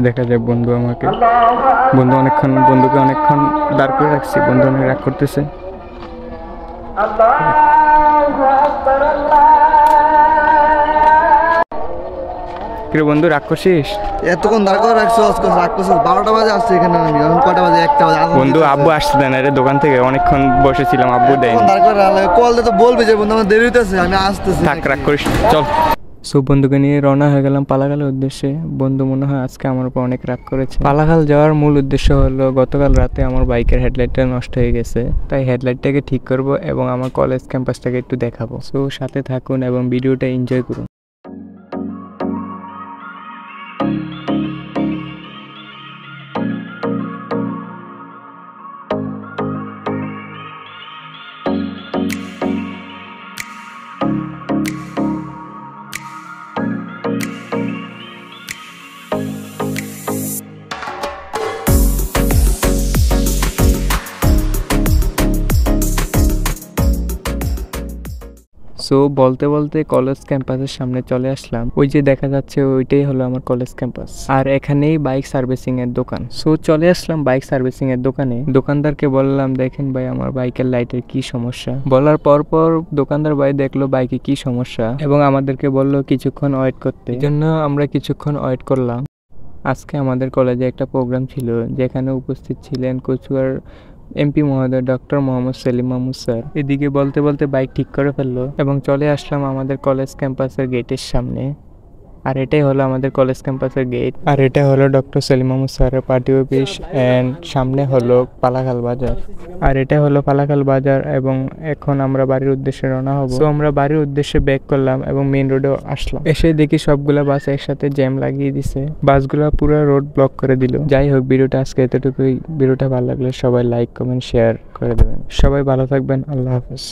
দেখা যায় বন্ধুকে অনেকক্ষণ দাঁড় করে রাখছি, বন্ধু অনেক রাগ করতেছে। কিরে বন্ধু, রাগ করছিস? এতক্ষণ দাঁড় করে রাখছো, রাগ করছো? 12টা বাজে আসছে এখানে, আমি এখন কয়টা বাজে? 1টা বাজে। বন্ধু আব্বু আসতে দেয় না রে, দোকান থেকে অনেকক্ষণ বসেছিলাম, আব্বু দেয় দাঁড় করে কল দিয়ে তো বলবে যে বন্ধু আমার দেরি হইতেছে, আমি আসতেছি। থাক, রাগ করিস, চল। সব বন্ধুকে নিয়ে রওনা হয়ে গেলাম পালাখালের উদ্দেশ্যে। বন্ধু মনে হয় আজকে আমার উপর অনেক রাগ করেছে। পালাখাল যাওয়ার মূল উদ্দেশ্য হলো, গতকাল রাতে আমার বাইকের হেডলাইটটা নষ্ট হয়ে গেছে, তাই হেডলাইটটাকে ঠিক করব এবং আমার কলেজ ক্যাম্পাসটাকে একটু দেখাবো। সো সাথে থাকুন এবং ভিডিওটা এনজয় করুন। সো বলতে বলতে কলেজ ক্যাম্পাসের সামনে চলে আসলাম। ওই যে দেখা যাচ্ছে ওইটাই হলো আমার কলেজ ক্যাম্পাস, আর এখানেই বাইক সার্ভিসিং এর দোকান। সো চলে আসলাম বাইক সার্ভিসিং এর দোকানে। দোকানদারকে বললাম, দেখেন ভাই আমার বাইকের লাইটের কি সমস্যা। বলার পর দোকানদার ভাই দেখলো বাইকে কি সমস্যা এবং আমাদেরকে বললো কিছুক্ষণ ওয়েট করতে। এই জন্য আমরা কিছুক্ষণ ওয়েট করলাম। আজকে আমাদের কলেজে একটা প্রোগ্রাম ছিল, যেখানে উপস্থিত ছিলেন কচুয়ার এমপি মহোদয় ডক্টর মোহাম্মদ সেলিম মাহমুদ স্যার। এদিকে বলতে বলতে বাইক ঠিক করে ফেললো এবং চলে আসলাম আমাদের কলেজ ক্যাম্পাসের গেটের সামনে। আর এটাই হলো আমাদের কলেজ ক্যাম্পাসের গেট, আর এটা হলো ডক্টর সেলিম মাহমুদ স্যারের পার্টি অফিস, এন্ড সামনে হলো পালাখাল বাজার। আর এটা হলো পালাখাল বাজার এবং এখন আমরা বাড়ির উদ্দেশ্যে রওনা হব। তো আমরা বাড়ির উদ্দেশ্যে ব্যাক করলাম এবং মেইন রোডে আসলাম। এসে দেখি সবগুলা বাস একসাথে জ্যাম লাগিয়ে দিছে, বাসগুলা পুরো রোড ব্লক করে দিল। যাই হোক, ভিডিওটা আজকে এতটুকুই। ভিডিওটা ভালো লাগলে সবাই লাইক, কমেন্ট, শেয়ার করে দেবেন। সবাই ভালো থাকবেন, আল্লাহ হাফেজ।